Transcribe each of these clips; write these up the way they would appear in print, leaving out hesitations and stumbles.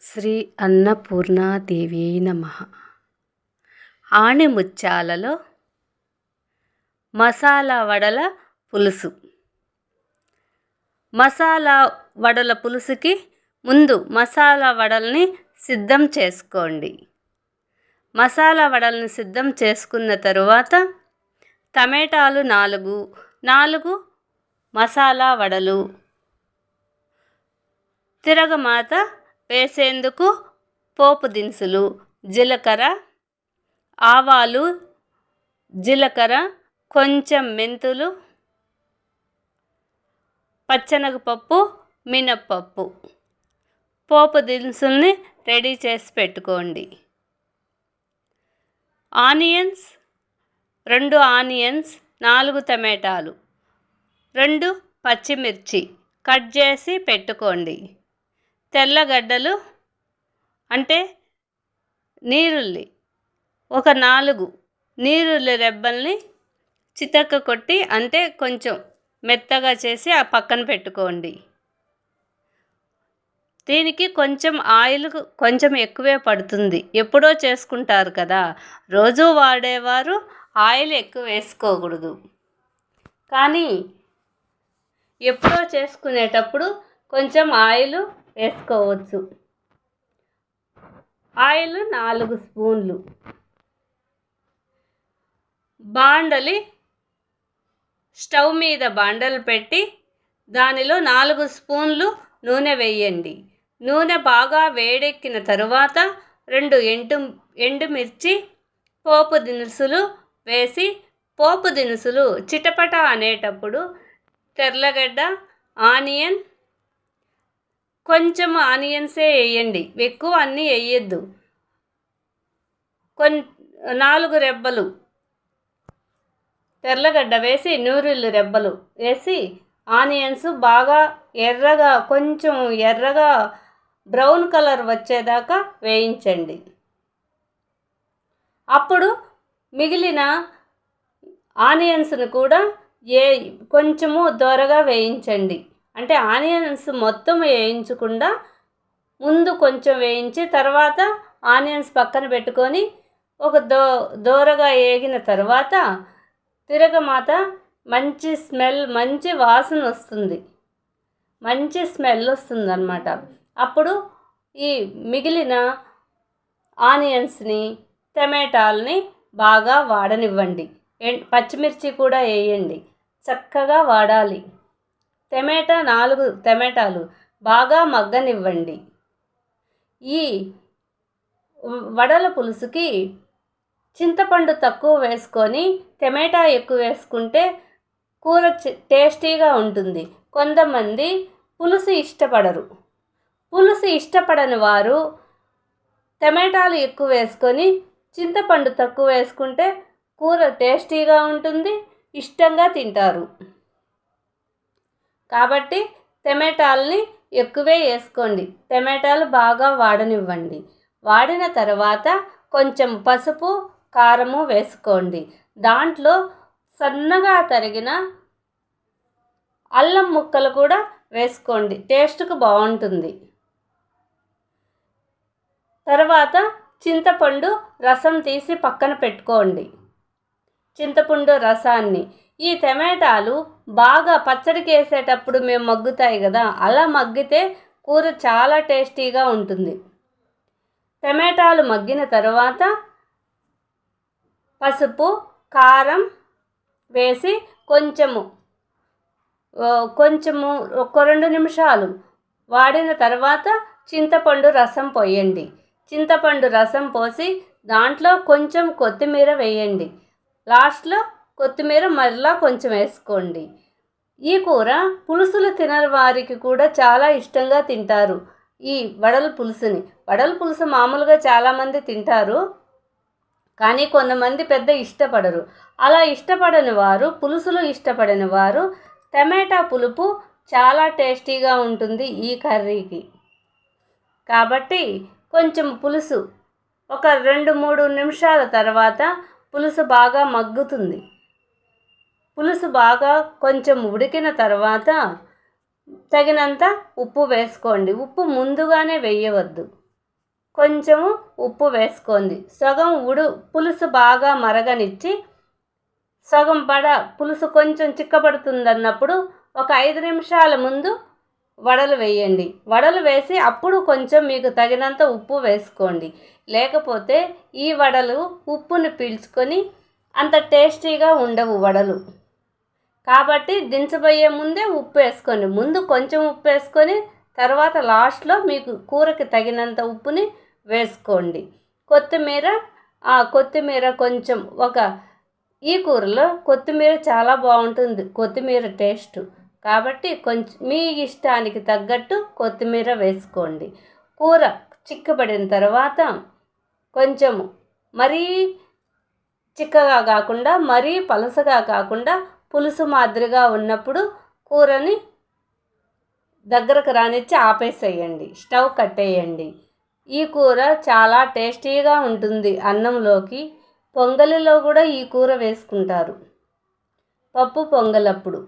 శ్రీ అన్నపూర్ణాదేవ్యై నమః. ఆణిముత్యాలలో మసాలా వడల పులుసు. మసాలా వడల పులుసుకి ముందు మసాలా వడల్ని సిద్ధం చేసుకోండి. మసాలా వడల్ని సిద్ధం చేసుకున్న తరువాత టమాటాలు 4 మసాలా వడలు, తిరగమాత వేసేందుకు పోపు దినుసులు, జీలకర్ర, ఆవాలు, జీలకర్ర, కొంచెం మెంతులు, పచ్చెనగపప్పు, మినప్పప్పు, పోపు దినుసుల్ని రెడీ చేసి పెట్టుకోండి. ఆనియన్స్ 2 ఆనియన్స్, 4 టమాటాలు, 2 పచ్చిమిర్చి కట్ చేసి పెట్టుకోండి. తెల్లగడ్డలు అంటే నీరుల్లి, ఒక 4 నీరుల్లి రెబ్బల్ని చితక్క కొట్టి అంటే కొంచెం మెత్తగా చేసి ఆ పక్కన పెట్టుకోండి. దీనికి కొంచెం ఆయిల్ కొంచెం ఎక్కువే పడుతుంది. ఎప్పుడో చేసుకుంటారు కదా, రోజు వాడేవారు ఆయిల్ ఎక్కువ వేసుకోకూడదు. కానీ ఎప్పుడో చేసుకునేటప్పుడు కొంచెం ఆయిల్ వేసుకోవచ్చు. ఆయిల్ 4 స్పూన్లు. బాండలి స్టవ్ మీద బాండలు పెట్టి దానిలో 4 స్పూన్లు నూనె వేయండి. నూనె బాగా వేడెక్కిన తరువాత 2 ఎండుమిర్చి, పోపు దినుసులు వేసి పోపు దినుసులు చిటపట అనేటప్పుడు తెల్లగడ్డ, ఆనియన్, కొంచెం ఆనియన్సే వేయండి, ఎక్కువ అన్నీ వేయద్దు. 4 రెబ్బలు తెల్లగడ్డ వేసి నీరుల్లి రెబ్బలు వేసి ఆనియన్స్ బాగా ఎర్రగా కొంచెం ఎర్రగా బ్రౌన్ కలర్ వచ్చేదాకా వేయించండి. అప్పుడు మిగిలిన ఆనియన్స్ను కూడా కొంచెము దోరగా వేయించండి. అంటే ఆనియన్స్ మొత్తం వేయించకుండా ముందు కొంచెం వేయించి తర్వాత ఆనియన్స్ పక్కన పెట్టుకొని ఒక దోరగా వేగిన తర్వాత తిరగమాత మంచి స్మెల్, మంచి వాసన వస్తుంది, మంచి స్మెల్ వస్తుంది అన్నమాట. అప్పుడు ఈ మిగిలిన ఆనియన్స్ని, టమాటాలని బాగా వాడనివ్వండి. పచ్చిమిర్చి కూడా వేయండి, చక్కగా వాడాలి. 4 టమాటాలు బాగా మగ్గనివ్వండి. ఈ వడల పులుసుకి చింతపండు తక్కువ వేసుకొని టమాటా ఎక్కువ వేసుకుంటే కూర టేస్టీగా ఉంటుంది. కొంతమంది పులుసు ఇష్టపడరు. పులుసు ఇష్టపడని వారు టమాటాలు ఎక్కువ వేసుకొని చింతపండు తక్కువ వేసుకుంటే కూర టేస్టీగా ఉంటుంది, ఇష్టంగా తింటారు. కాబట్టి టమాటాలని ఎక్కువే వేసుకోండి. టమాటాలు బాగా వాడనివ్వండి. వాడిన తర్వాత కొంచెం పసుపు, కారము వేసుకోండి. దాంట్లో సన్నగా తరిగిన అల్లం ముక్కలు కూడా వేసుకోండి, టేస్ట్కు బాగుంటుంది. తర్వాత చింతపండు రసం తీసి పక్కన పెట్టుకోండి. చింతపండు రసాన్ని ఈ టమాటాలు బాగా పచ్చడికి వేసేటప్పుడు మేము మగ్గుతాయి కదా, అలా మగ్గితే కూర చాలా టేస్టీగా ఉంటుంది. టమాటాలు మగ్గిన తర్వాత పసుపు, కారం వేసి కొంచెము ఒక 2 నిమిషాలు వాడిన తర్వాత చింతపండు రసం పోయండి. చింతపండు రసం పోసి దాంట్లో కొంచెం కొత్తిమీర వేయండి. లాస్ట్లో కొత్తిమీర మరలా కొంచెం వేసుకోండి. ఈ కూర పులుసులు తినని వారికి కూడా చాలా ఇష్టంగా తింటారు. ఈ వడల పులుసు మామూలుగా చాలామంది తింటారు, కానీ కొంతమంది పెద్ద ఇష్టపడరు. అలా ఇష్టపడని వారు, పులుసులు ఇష్టపడని వారు టమాటా పులుపు చాలా టేస్టీగా ఉంటుంది ఈ కర్రీకి. కాబట్టి కొంచెం పులుసు ఒక 2-3 నిమిషాల తర్వాత పులుసు బాగా మగ్గుతుంది. పులుసు బాగా కొంచెం ఉడికిన తర్వాత తగినంత ఉప్పు వేసుకోండి. ఉప్పు ముందుగానే వేయవద్దు, కొంచెము ఉప్పు వేసుకోండి. సగం పులుసు బాగా మరగనిచ్చి సగం పులుసు కొంచెం చిక్కబడుతుందన్నప్పుడు ఒక 5 నిమిషాల ముందు వడలు వేయండి. వడలు వేసి అప్పుడు కొంచెం మీకు తగినంత ఉప్పు వేసుకోండి. లేకపోతే ఈ వడలు ఉప్పుని పీల్చుకొని అంత టేస్టీగా ఉండవు వడలు. కాబట్టి దించబోయే ముందే ఉప్పు వేసుకోండి. ముందు కొంచెం ఉప్పు వేసుకొని తర్వాత లాస్ట్లో మీకు కూరకి తగినంత ఉప్పుని వేసుకోండి. కొత్తిమీర కొంచెం ఈ కూరలో కొత్తిమీర చాలా బాగుంటుంది. కొత్తిమీర టేస్ట్ కాబట్టి కొంచెం మీ ఇష్టానికి తగ్గట్టు కొత్తిమీర వేసుకోండి. కూర చిక్కబడిన తర్వాత కొంచెం మరీ చిక్కగా కాకుండా మరీ పలసగా కాకుండా పులుసు మాదిరిగా ఉన్నప్పుడు కూరని దగ్గరకు రానిచ్చి ఆపేసేయండి. స్టవ్ కట్టేయండి. ఈ కూర చాలా టేస్టీగా ఉంటుంది. అన్నంలోకి పొంగలిలో కూడా ఈ కూర వేసుకుంటారు. పప్పు పొంగలప్పుడు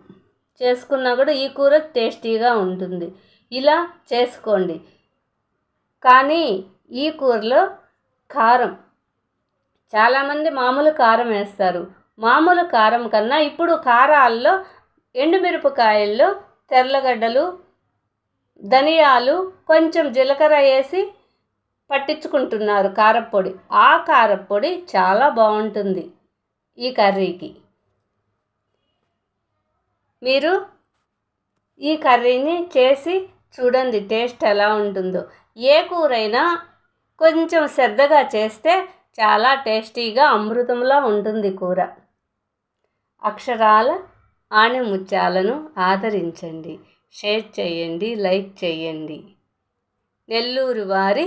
చేసుకున్నా కూడా ఈ కూర టేస్టీగా ఉంటుంది. ఇలా చేసుకోండి. కానీ ఈ కూరలో కారం చాలామంది మామూలు కారం వేస్తారు. మామూలు కారం కన్నా ఇప్పుడు కారాల్లో ఎండుమిరపకాయల్లో తెల్లగడ్డలు, ధనియాలు, కొంచెం జీలకర్ర వేసి పట్టించుకుంటున్నారు కారప్పొడి. ఆ కారప్పొడి చాలా బాగుంటుంది ఈ కర్రీకి. మీరు ఈ కర్రీని చేసి చూడండి టేస్ట్ ఎలా ఉంటుందో. ఏ కూరైనా కొంచెం శ్రద్ధగా చేస్తే చాలా టేస్టీగా అమృతంలా ఉంటుంది కూర. అక్షరాల ఆణిముత్యాలను ఆదరించండి. షేర్ చేయండి, లైక్ చేయండి. నెల్లూరు వారి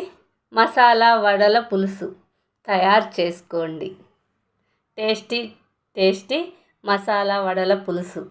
మసాలా వడల పులుసు తయారు చేసుకోండి. టేస్టీ మసాలా వడల పులుసు.